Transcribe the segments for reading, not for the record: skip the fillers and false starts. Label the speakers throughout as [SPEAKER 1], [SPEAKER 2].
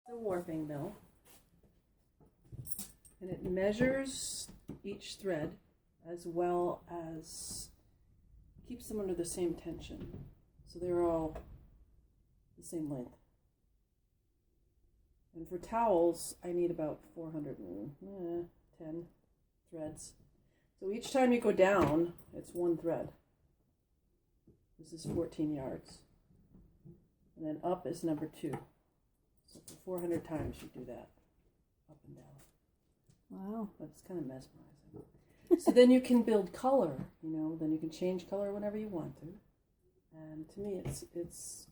[SPEAKER 1] The warping mill, and it measures each thread as well as keeps them under the same tension, so they're all the same length. And for towels, I need about 410 threads. So each time you go down, it's one thread. This is 14 yards. And then up is number 2. So for 400 times you do that, up and down.
[SPEAKER 2] Wow.
[SPEAKER 1] But it's kind of mesmerizing. So then you can build color, then you can change color whenever you want to. And to me, it's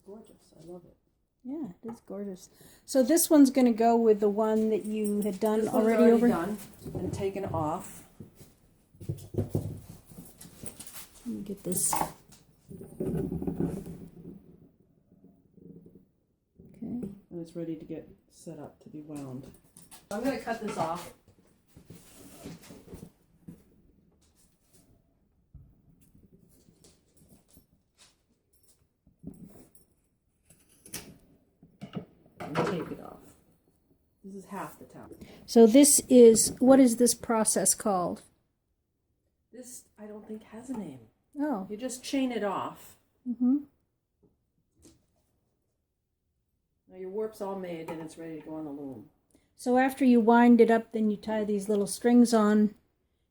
[SPEAKER 1] gorgeous. I love it.
[SPEAKER 2] Yeah, it is gorgeous. So this one's going to go with the one that you had done
[SPEAKER 1] This
[SPEAKER 2] already
[SPEAKER 1] one's
[SPEAKER 2] over?
[SPEAKER 1] done and taken off.
[SPEAKER 2] Let me get this. Okay.
[SPEAKER 1] And it's ready to get set up to be wound. I'm going to cut this off. And take it off. This is half the towel.
[SPEAKER 2] So this is, what is this process called?
[SPEAKER 1] This, I don't think, has a name.
[SPEAKER 2] Oh.
[SPEAKER 1] You just chain it off.
[SPEAKER 2] Mm-hmm.
[SPEAKER 1] Now your warp's all made and it's ready to go on the loom.
[SPEAKER 2] So after you wind it up, then you tie these little strings on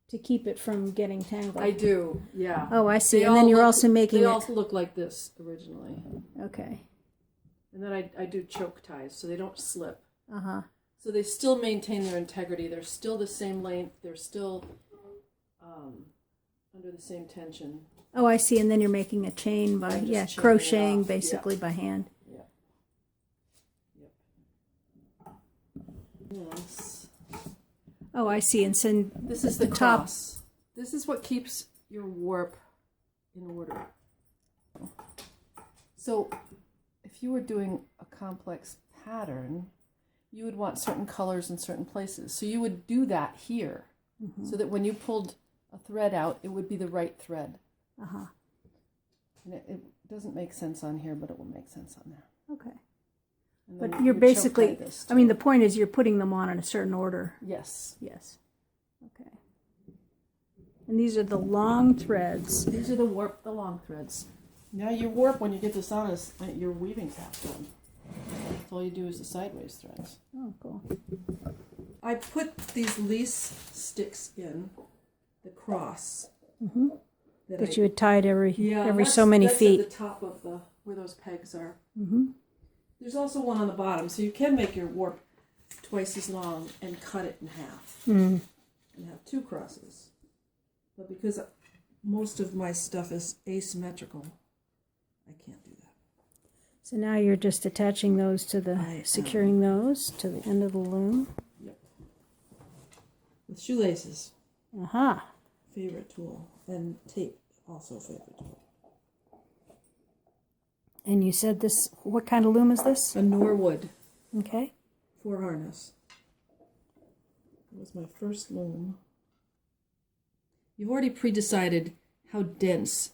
[SPEAKER 2] to keep it from getting tangled.
[SPEAKER 1] I do, yeah.
[SPEAKER 2] Oh, I see. And then you're also making it.
[SPEAKER 1] They also look like this originally.
[SPEAKER 2] Okay.
[SPEAKER 1] And then I do choke ties so they don't slip.
[SPEAKER 2] Uh-huh.
[SPEAKER 1] So they still maintain their integrity. They're still the same length. They're still under the same tension.
[SPEAKER 2] Oh, I see. And then you're making a chain by, crocheting basically by hand.
[SPEAKER 1] Yeah. Yep. Yes.
[SPEAKER 2] Oh, I see. And so
[SPEAKER 1] this is the cross. This is what keeps your warp in order. So if you were doing a complex pattern, you would want certain colors in certain places. So you would do that here, so that when you pulled a thread out, it would be the right thread.
[SPEAKER 2] Uh-huh.
[SPEAKER 1] And it doesn't make sense on here, but it will make sense on there.
[SPEAKER 2] Okay.
[SPEAKER 1] And
[SPEAKER 2] but you're basically, I mean, the point is you're putting them on in a certain order.
[SPEAKER 1] Yes.
[SPEAKER 2] Yes. Okay. And these are the long threads.
[SPEAKER 1] These are the long threads. Now your warp, when you get this on, is your weaving's half done. So all you do is the sideways threads.
[SPEAKER 2] Oh, cool.
[SPEAKER 1] I put these lease sticks in the cross.
[SPEAKER 2] Mm-hmm. That you had tied every so many
[SPEAKER 1] that's
[SPEAKER 2] feet.
[SPEAKER 1] At the top of where those pegs are.
[SPEAKER 2] Mm-hmm.
[SPEAKER 1] There's also one on the bottom, so you can make your warp twice as long and cut it in half.
[SPEAKER 2] Mm.
[SPEAKER 1] And have 2 crosses. But because most of my stuff is asymmetrical, I can't do that.
[SPEAKER 2] So now you're just attaching those to securing those to the end of the loom.
[SPEAKER 1] Yep. With shoelaces.
[SPEAKER 2] Uh-huh.
[SPEAKER 1] Favorite tool. And tape, also favorite tool.
[SPEAKER 2] And you said this, what kind of loom is this?
[SPEAKER 1] A Norwood.
[SPEAKER 2] Okay.
[SPEAKER 1] 4 harness. It was my first loom. You've already pre-decided how dense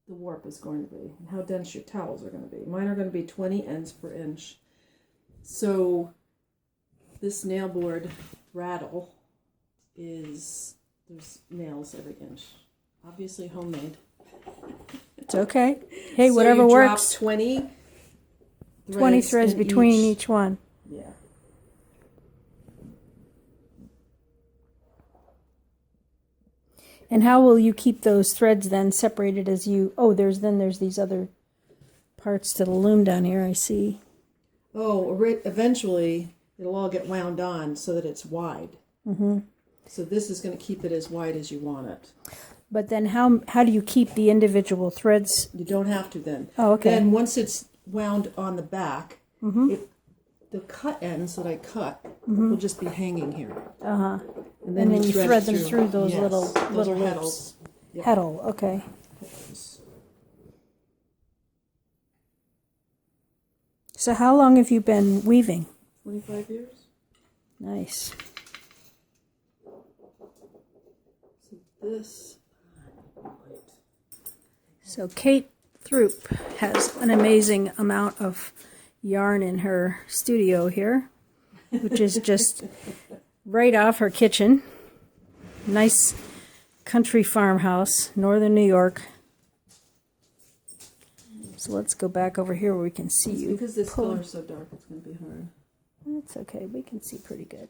[SPEAKER 1] the warp is going to be and how dense your towels are going to be. Mine are going to be 20 ends per inch. So this nail board raddle there's nails every inch. Obviously homemade.
[SPEAKER 2] It's okay. Hey,
[SPEAKER 1] so
[SPEAKER 2] whatever
[SPEAKER 1] you
[SPEAKER 2] works.
[SPEAKER 1] Drop 20
[SPEAKER 2] threads between each one.
[SPEAKER 1] Yeah.
[SPEAKER 2] And how will you keep those threads then separated as you... Oh, there's these other parts to the loom down here, I see.
[SPEAKER 1] Oh, eventually it'll all get wound on so that it's wide.
[SPEAKER 2] Mm-hmm.
[SPEAKER 1] So this is going to keep it as wide as you want it.
[SPEAKER 2] But then how do you keep the individual threads?
[SPEAKER 1] You don't have to then.
[SPEAKER 2] Oh, okay.
[SPEAKER 1] Then once it's wound on the back,
[SPEAKER 2] mm-hmm.
[SPEAKER 1] The cut ends that I cut will just be hanging here.
[SPEAKER 2] Uh-huh.
[SPEAKER 1] And then
[SPEAKER 2] you thread them through those little
[SPEAKER 1] those are
[SPEAKER 2] loops.
[SPEAKER 1] heddles. Yep.
[SPEAKER 2] Heddle, okay. So how long have you been weaving?
[SPEAKER 1] 25 years.
[SPEAKER 2] Nice.
[SPEAKER 1] So this.
[SPEAKER 2] So Cait Throop has an amazing amount of yarn in her studio here, which is just right off her kitchen. Nice country farmhouse, northern New York. So let's go back over here where we can see you.
[SPEAKER 1] Because this color is so dark, it's going to be hard.
[SPEAKER 2] That's okay. We can see pretty good.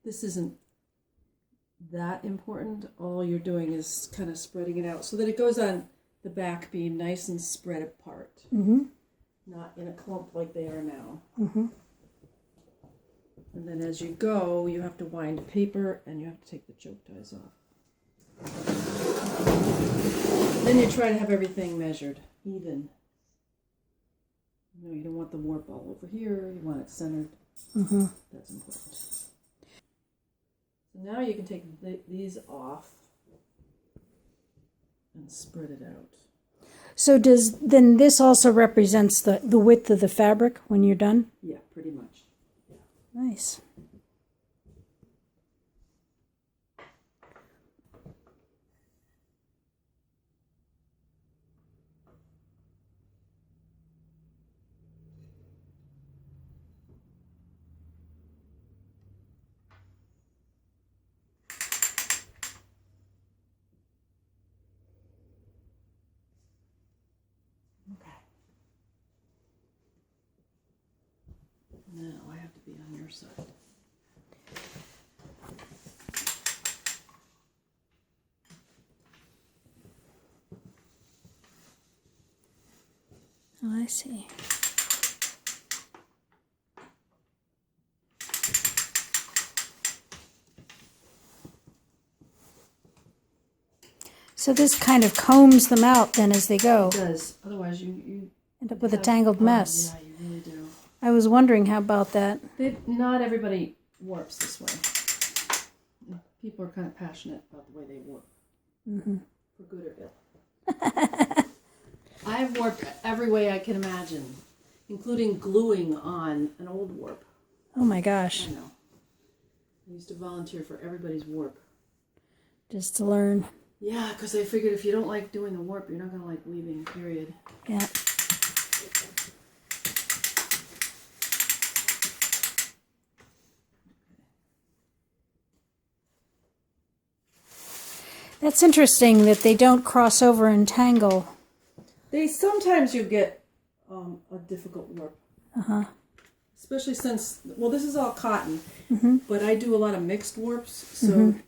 [SPEAKER 1] This isn't that important. All you're doing is kind of spreading it out so that it goes on the back beam nice and spread apart.
[SPEAKER 2] Mm-hmm.
[SPEAKER 1] Not in a clump like they are now.
[SPEAKER 2] Mm-hmm.
[SPEAKER 1] And then as you go, you have to wind paper and you have to take the choke ties off. Then you try to have everything measured, even. You don't want the warp all over here. You want it centered.
[SPEAKER 2] Mm-hmm.
[SPEAKER 1] That's important. So now you can take these off and spread it out.
[SPEAKER 2] So then this also represents the width of the fabric when you're done?
[SPEAKER 1] Yeah, pretty much.
[SPEAKER 2] Nice.
[SPEAKER 1] Okay. Now I have to be on your side.
[SPEAKER 2] Oh, I see. So this kind of combs them out then as they go.
[SPEAKER 1] It does. Otherwise you
[SPEAKER 2] End up with a tangled mess.
[SPEAKER 1] Yeah, you really do.
[SPEAKER 2] I was wondering how about that.
[SPEAKER 1] Not everybody warps this way. People are kind of passionate about the way they warp.
[SPEAKER 2] Mm-hmm.
[SPEAKER 1] For good or ill. I've warped every way I can imagine, including gluing on an old warp.
[SPEAKER 2] Oh my gosh.
[SPEAKER 1] I know. I used to volunteer for everybody's warp.
[SPEAKER 2] Just to learn.
[SPEAKER 1] Yeah, because I figured if you don't like doing the warp, you're not going to like weaving, period.
[SPEAKER 2] Yeah. That's interesting that they don't cross over and tangle.
[SPEAKER 1] Sometimes you get a difficult warp.
[SPEAKER 2] Uh-huh.
[SPEAKER 1] Especially since, well, this is all cotton,
[SPEAKER 2] Mm-hmm.
[SPEAKER 1] but I do a lot of mixed warps, so,
[SPEAKER 2] Mm-hmm.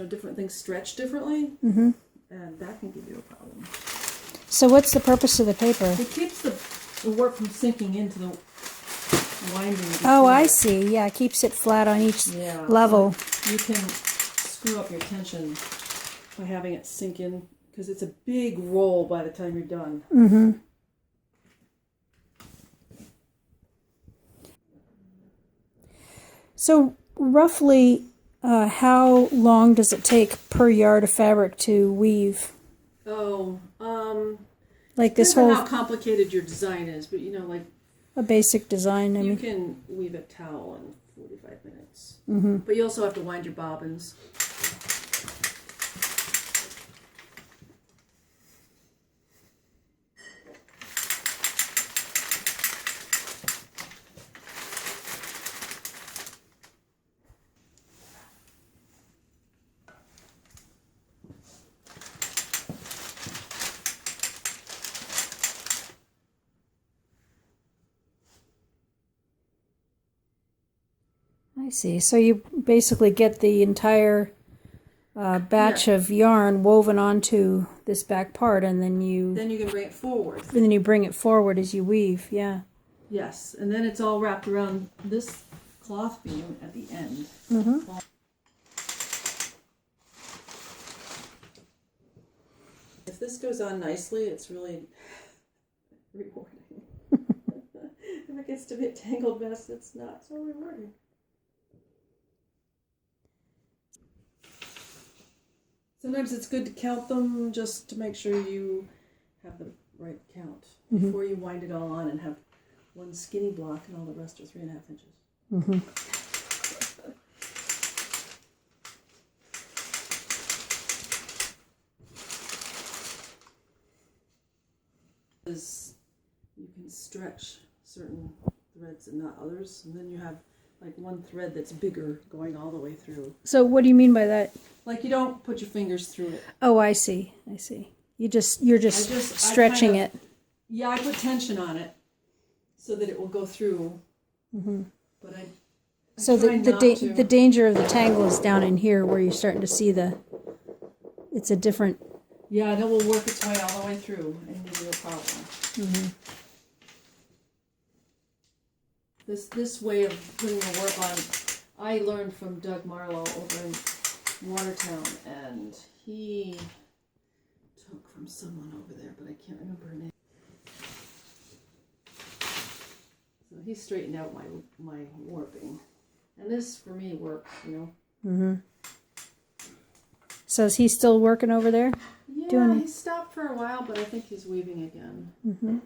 [SPEAKER 1] Different things stretch differently,
[SPEAKER 2] Mm-hmm.
[SPEAKER 1] and that can give you a problem.
[SPEAKER 2] So what's the purpose of the paper?
[SPEAKER 1] It keeps the warp from sinking into the winding.
[SPEAKER 2] Oh, I see. Yeah, it keeps it flat on each level.
[SPEAKER 1] You can screw up your tension by having it sink in, because it's a big roll by the time you're done.
[SPEAKER 2] Mm-hmm. So roughly, how long does it take per yard of fabric to weave?
[SPEAKER 1] Oh,
[SPEAKER 2] Like this
[SPEAKER 1] depends on
[SPEAKER 2] whole
[SPEAKER 1] how complicated your design is, but like
[SPEAKER 2] a basic design. I
[SPEAKER 1] you
[SPEAKER 2] mean,
[SPEAKER 1] can weave a towel in 45 minutes.
[SPEAKER 2] mm-hmm.
[SPEAKER 1] But you also have to wind your bobbins.
[SPEAKER 2] I see. So you basically get the entire batch of yarn woven onto this back part, and then you
[SPEAKER 1] can bring it forward.
[SPEAKER 2] and then you bring it forward as you weave. Yeah.
[SPEAKER 1] Yes, and then it's all wrapped around this cloth beam at the end.
[SPEAKER 2] Mm-hmm.
[SPEAKER 1] If this goes on nicely, it's really rewarding. If it gets to be a tangled mess, it's not so rewarding. Sometimes it's good to count them just to make sure you have the right count before you wind it all on and have one skinny block and all the rest are 3.5 inches.
[SPEAKER 2] Mm-hmm.
[SPEAKER 1] stretch certain threads and not others, and then you have like one thread that's bigger going all the way through.
[SPEAKER 2] So what do you mean by that?
[SPEAKER 1] Like you don't put your fingers through it.
[SPEAKER 2] Oh, I see. You're just stretching it.
[SPEAKER 1] Yeah, I put tension on it so that it will go through.
[SPEAKER 2] Mm-hmm.
[SPEAKER 1] But I
[SPEAKER 2] so the danger of the tangle is down in here where you're starting to see it's a different.
[SPEAKER 1] Yeah, and it will work its way all the way through and give you a problem.
[SPEAKER 2] Mm-hmm.
[SPEAKER 1] This way of putting the warp on, I learned from Doug Marlowe over in Watertown, and he took from someone over there, but I can't remember her name. So he straightened out my warping, and this for me works, you know.
[SPEAKER 2] Mm-hmm. So is he still working over there?
[SPEAKER 1] Yeah, he stopped for a while, but I think he's weaving again.
[SPEAKER 2] Mm-hmm.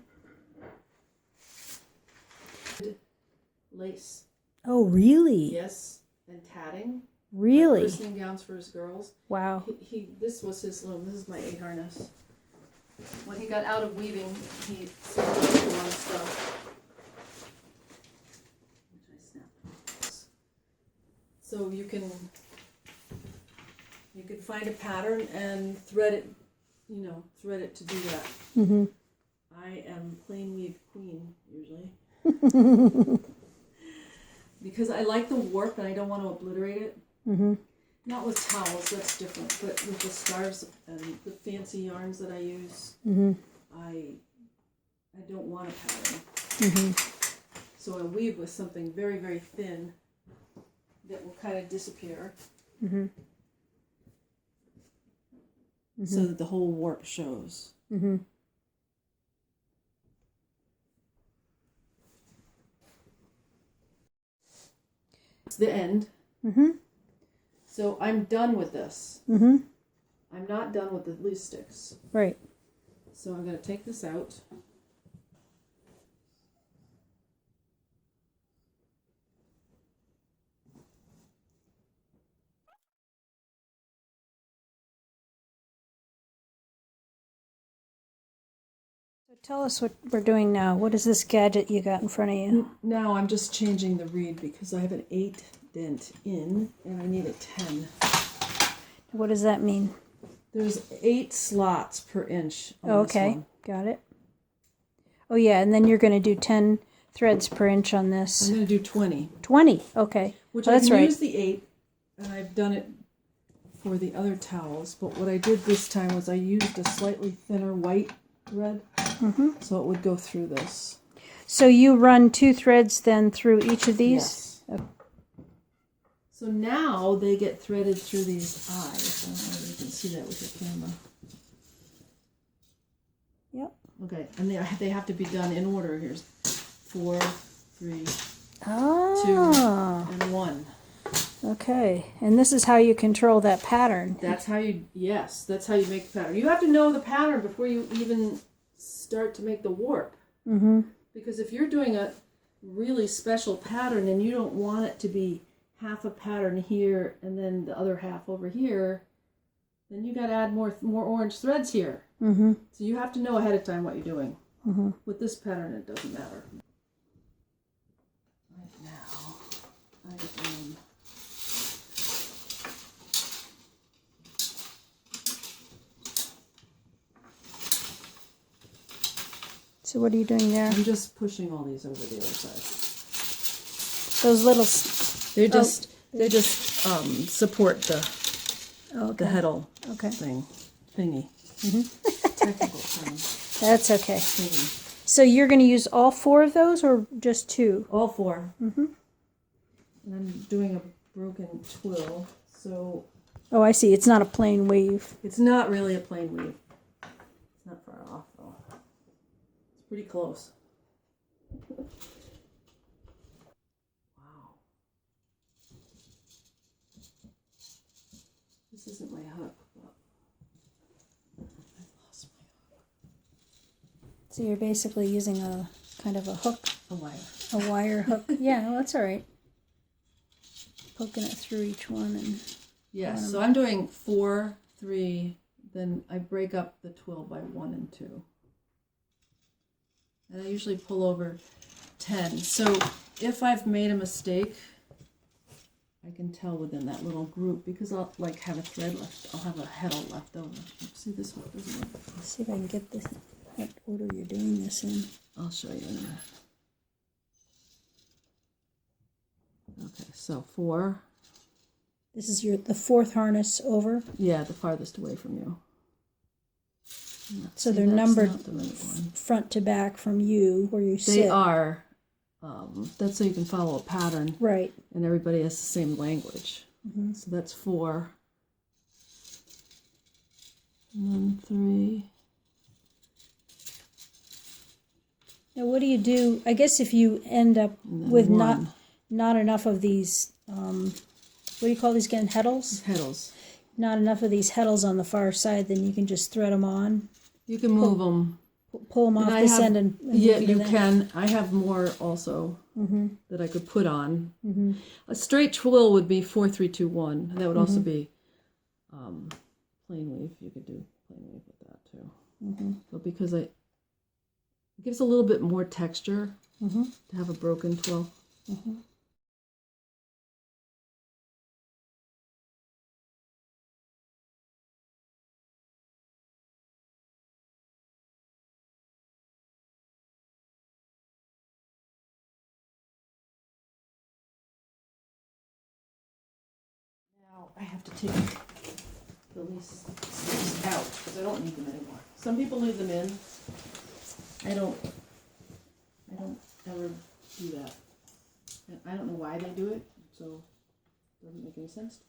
[SPEAKER 1] Lace.
[SPEAKER 2] Oh, really?
[SPEAKER 1] Yes, and tatting.
[SPEAKER 2] Really?
[SPEAKER 1] Like christening gowns for his girls.
[SPEAKER 2] Wow.
[SPEAKER 1] This was his loom. This is my 8 harness. When he got out of weaving, he started doing a lot of stuff. Which I snapped. So you can find a pattern and thread it, thread it to do that.
[SPEAKER 2] Mm-hmm.
[SPEAKER 1] I am plain weave queen usually. Because I like the warp and I don't want to obliterate it.
[SPEAKER 2] Mm-hmm.
[SPEAKER 1] Not with towels, that's different, but with the scarves and the fancy yarns that I use,
[SPEAKER 2] Mm-hmm.
[SPEAKER 1] I don't want a pattern.
[SPEAKER 2] Mm-hmm.
[SPEAKER 1] So I weave with something very, very thin that will kind of disappear.
[SPEAKER 2] Mm-hmm. Mm-hmm.
[SPEAKER 1] So that the whole warp shows.
[SPEAKER 2] Mm-hmm.
[SPEAKER 1] It's the end.
[SPEAKER 2] Mm-hmm.
[SPEAKER 1] So I'm done with this.
[SPEAKER 2] Mm-hmm.
[SPEAKER 1] I'm not done with the lease sticks.
[SPEAKER 2] Right.
[SPEAKER 1] So I'm going to take this out.
[SPEAKER 2] So tell us what we're doing now. What is this gadget you got in front of you?
[SPEAKER 1] Now I'm just changing the reed because I have an 8 dent in and I need a 10.
[SPEAKER 2] What does that mean?
[SPEAKER 1] There's 8 slots per inch on
[SPEAKER 2] Okay,
[SPEAKER 1] this one.
[SPEAKER 2] got it. Oh yeah, and then you're going to do 10 threads per inch on this.
[SPEAKER 1] I'm going to do 20.
[SPEAKER 2] 20, okay.
[SPEAKER 1] Which
[SPEAKER 2] Oh,
[SPEAKER 1] I
[SPEAKER 2] that's
[SPEAKER 1] can
[SPEAKER 2] right.
[SPEAKER 1] use the 8, and I've done it for the other towels. But what I did this time was I used a slightly thinner white thread, so it would go through this.
[SPEAKER 2] So you run 2 threads then through each of these?
[SPEAKER 1] Yes.
[SPEAKER 2] Okay.
[SPEAKER 1] So now they get threaded through these eyes. I don't know if you can see that with your camera.
[SPEAKER 2] Yep.
[SPEAKER 1] Okay, and they have to be done in order. Here's 4, 3,
[SPEAKER 2] Oh.
[SPEAKER 1] 2, and 1.
[SPEAKER 2] Okay, and this is how you control that pattern.
[SPEAKER 1] That's how you make the pattern. You have to know the pattern before you even start to make the warp.
[SPEAKER 2] Mm-hmm.
[SPEAKER 1] Because if you're doing a really special pattern and you don't want it to be half a pattern here and then the other half over here, then you got to add more orange threads here.
[SPEAKER 2] Mm-hmm.
[SPEAKER 1] So you have to know ahead of time what you're doing.
[SPEAKER 2] Mm-hmm.
[SPEAKER 1] With this pattern, it doesn't matter. Right now, I am...
[SPEAKER 2] So what are you doing there?
[SPEAKER 1] I'm just pushing all these over the other side.
[SPEAKER 2] Those little...
[SPEAKER 1] They just support the heddle thingy.
[SPEAKER 2] Mm-hmm.
[SPEAKER 1] Technical term.
[SPEAKER 2] That's okay.
[SPEAKER 1] Thingy.
[SPEAKER 2] So you're going to use all 4 of those or just 2?
[SPEAKER 1] All 4.
[SPEAKER 2] Mm-hmm.
[SPEAKER 1] And I'm doing a broken twill, so...
[SPEAKER 2] Oh, I see. It's not a plain weave.
[SPEAKER 1] It's not really a plain weave. It's not far off, though. It's pretty close. Wow. This isn't my hook, but I've lost my hook.
[SPEAKER 2] So you're basically using a kind of a hook.
[SPEAKER 1] A wire.
[SPEAKER 2] A wire hook. Yeah, well, that's all right. Poking it through each one and...
[SPEAKER 1] Yes, so I'm doing 4, 3, then I break up the twill by 1 and 2. And I usually pull over 10. So if I've made a mistake, I can tell within that little group because I'll like have a thread left. I'll have a heddle left over. See, this one doesn't work.
[SPEAKER 2] Let's see if I can get this, what order you're doing this in.
[SPEAKER 1] I'll show you in a minute. Okay, so 4.
[SPEAKER 2] This is the fourth harness over.
[SPEAKER 1] Yeah, the farthest away from you.
[SPEAKER 2] So
[SPEAKER 1] See,
[SPEAKER 2] they're
[SPEAKER 1] that's
[SPEAKER 2] numbered
[SPEAKER 1] not the right one.
[SPEAKER 2] front to back from you where you sit.
[SPEAKER 1] They are. That's so you can follow a pattern.
[SPEAKER 2] Right.
[SPEAKER 1] And everybody has the same language.
[SPEAKER 2] Mm-hmm.
[SPEAKER 1] So that's 4. And then 3.
[SPEAKER 2] Now what do you do? I guess if you end up with not enough of these, what do you call these again? Heddles?
[SPEAKER 1] Heddles.
[SPEAKER 2] Not enough of these heddles on the far side, then you can just thread them on.
[SPEAKER 1] You can move them.
[SPEAKER 2] Pull them off this end and
[SPEAKER 1] yeah,
[SPEAKER 2] move
[SPEAKER 1] you
[SPEAKER 2] them
[SPEAKER 1] can. I have more also
[SPEAKER 2] Mm-hmm.
[SPEAKER 1] that I could put on.
[SPEAKER 2] Mm-hmm.
[SPEAKER 1] A straight twill would be 4, 3, 2, 1. That would also be plain weave. You could do plain weave with that too.
[SPEAKER 2] Mm-hmm.
[SPEAKER 1] But because it gives a little bit more texture
[SPEAKER 2] Mm-hmm.
[SPEAKER 1] to have a broken twill.
[SPEAKER 2] Mm-hmm.
[SPEAKER 1] Now I have to take the lease strips out because I don't need them anymore. Some people leave them in. I don't ever do that. And I don't know why they do it, so it doesn't make any sense.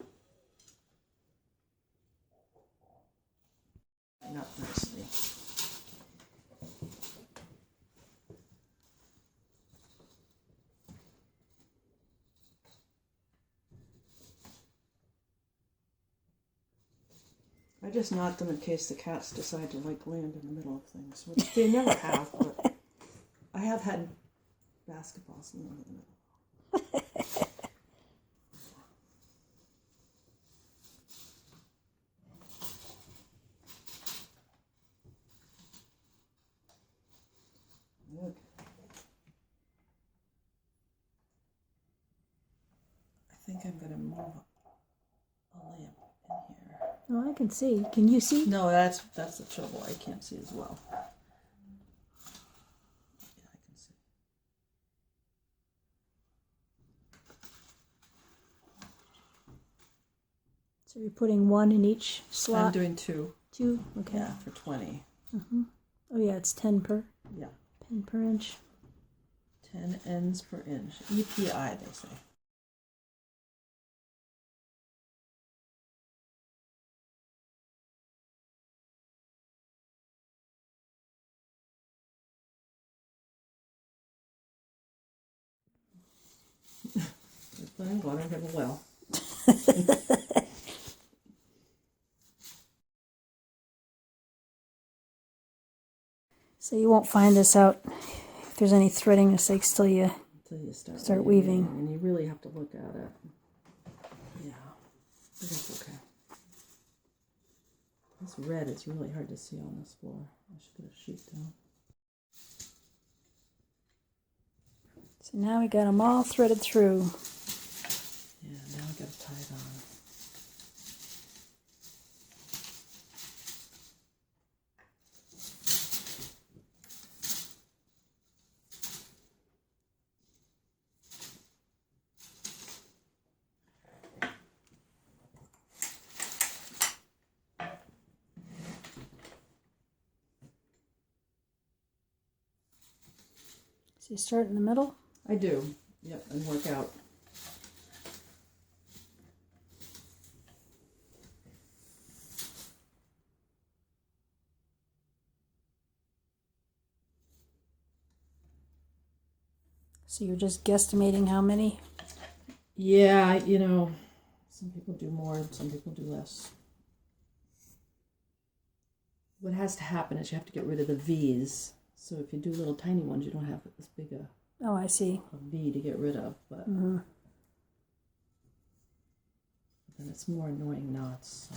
[SPEAKER 1] Not nicely. I just knot them in case the cats decide to like land in the middle of things, which they never have, but I have had basketballs land in the middle. Okay. I think I'm going to move a lamp in here.
[SPEAKER 2] Oh, I can see. Can you see?
[SPEAKER 1] No, that's the trouble. I can't see as well. Yeah, I can see.
[SPEAKER 2] So you're putting one in each slot?
[SPEAKER 1] I'm doing 2.
[SPEAKER 2] 2? Okay.
[SPEAKER 1] Yeah, for 20.
[SPEAKER 2] Mm-hmm. Oh yeah, it's 10 per.
[SPEAKER 1] Yeah.
[SPEAKER 2] 10 per inch.
[SPEAKER 1] 10 ends per inch. EPI, they say. I'm going to have a well.
[SPEAKER 2] So you won't find this out if there's any threading mistakes till you start weaving.
[SPEAKER 1] And you really have to look at it. Yeah, but that's okay. This red is really hard to see on this floor. I should put a sheet down.
[SPEAKER 2] So now we got them all threaded through.
[SPEAKER 1] Yeah, now I got to tie it on.
[SPEAKER 2] So you start in the middle?
[SPEAKER 1] I do. Yep, and work out.
[SPEAKER 2] So you're just guesstimating how many?
[SPEAKER 1] Yeah, you know, some people do more, some people do less. What has to happen is you have to get rid of the V's. So if you do little tiny ones, you don't have this big a
[SPEAKER 2] Oh, I see.
[SPEAKER 1] V to get rid of, but then it's more annoying knots. So.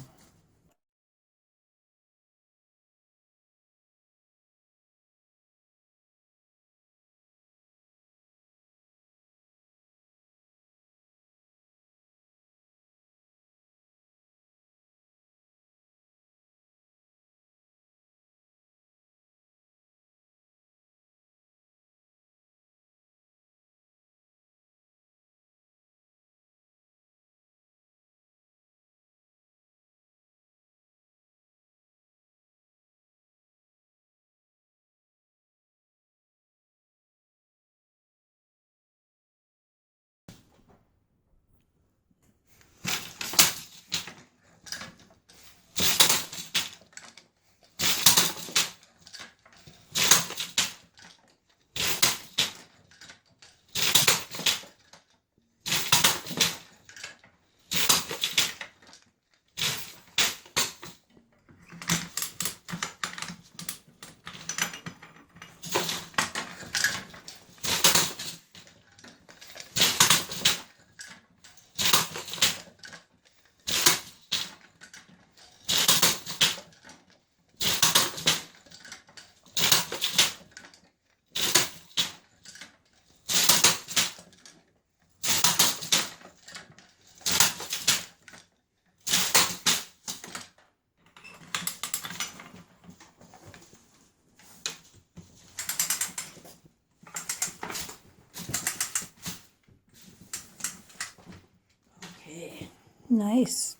[SPEAKER 2] Nice.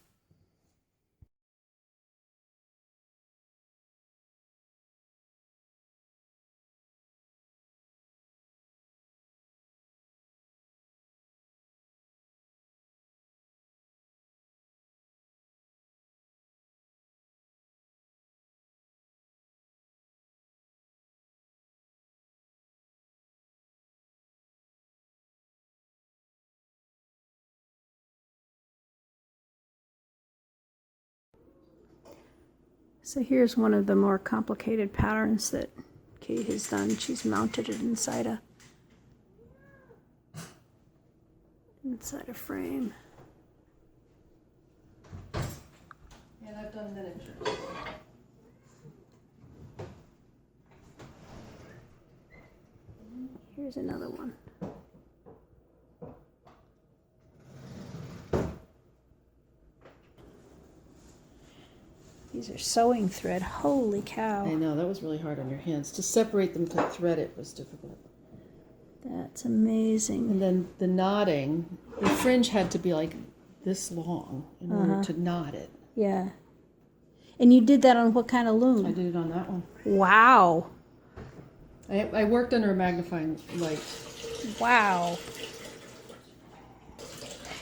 [SPEAKER 2] So here's one of the more complicated patterns that Cait has done. She's mounted it inside a frame.
[SPEAKER 1] And I've done miniatures.
[SPEAKER 2] Here's another one. These are sewing thread. Holy cow.
[SPEAKER 1] I know, that was really hard on your hands. To separate them to thread it was difficult.
[SPEAKER 2] That's amazing.
[SPEAKER 1] And then the knotting, the fringe had to be like this long in order to knot it.
[SPEAKER 2] Yeah. And you did that on what kind of loom?
[SPEAKER 1] I did it on that one.
[SPEAKER 2] Wow.
[SPEAKER 1] I worked under a magnifying light.
[SPEAKER 2] Wow.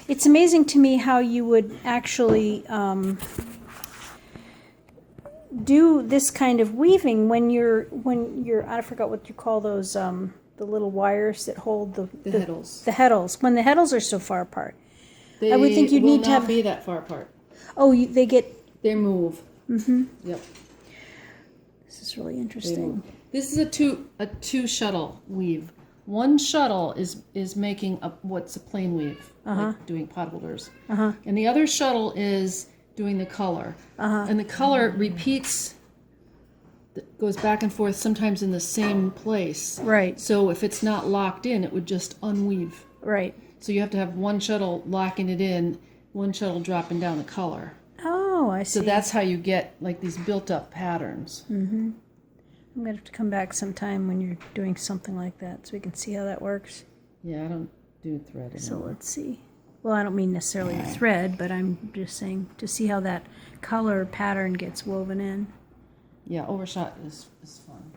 [SPEAKER 2] It's amazing to me how you would actually do this kind of weaving when you're I forgot what you call those the little wires that hold the
[SPEAKER 1] heddles.
[SPEAKER 2] The heddles. When the heddles are so far apart.
[SPEAKER 1] They
[SPEAKER 2] I would think you'd need to have
[SPEAKER 1] be that far apart.
[SPEAKER 2] Oh, they
[SPEAKER 1] move.
[SPEAKER 2] Mhm.
[SPEAKER 1] Yep.
[SPEAKER 2] This is really interesting.
[SPEAKER 1] This is a two shuttle weave. One shuttle is making what's a plain weave, like doing pot holders, and the other shuttle is doing the color, and the color repeats, goes back and forth sometimes in the same place.
[SPEAKER 2] Right.
[SPEAKER 1] So if it's not locked in, it would just unweave.
[SPEAKER 2] Right.
[SPEAKER 1] So you have to have one shuttle locking it in, one shuttle dropping down the color.
[SPEAKER 2] Oh, I see.
[SPEAKER 1] So that's how you get like these built-up patterns.
[SPEAKER 2] Mm-hmm. I'm going to have to come back sometime when you're doing something like that so we can see how that works.
[SPEAKER 1] Yeah, I don't do thread anymore.
[SPEAKER 2] So let's see. Well, I don't mean necessarily the thread, but I'm just saying to see how that color pattern gets woven in.
[SPEAKER 1] Yeah, overshot is fun.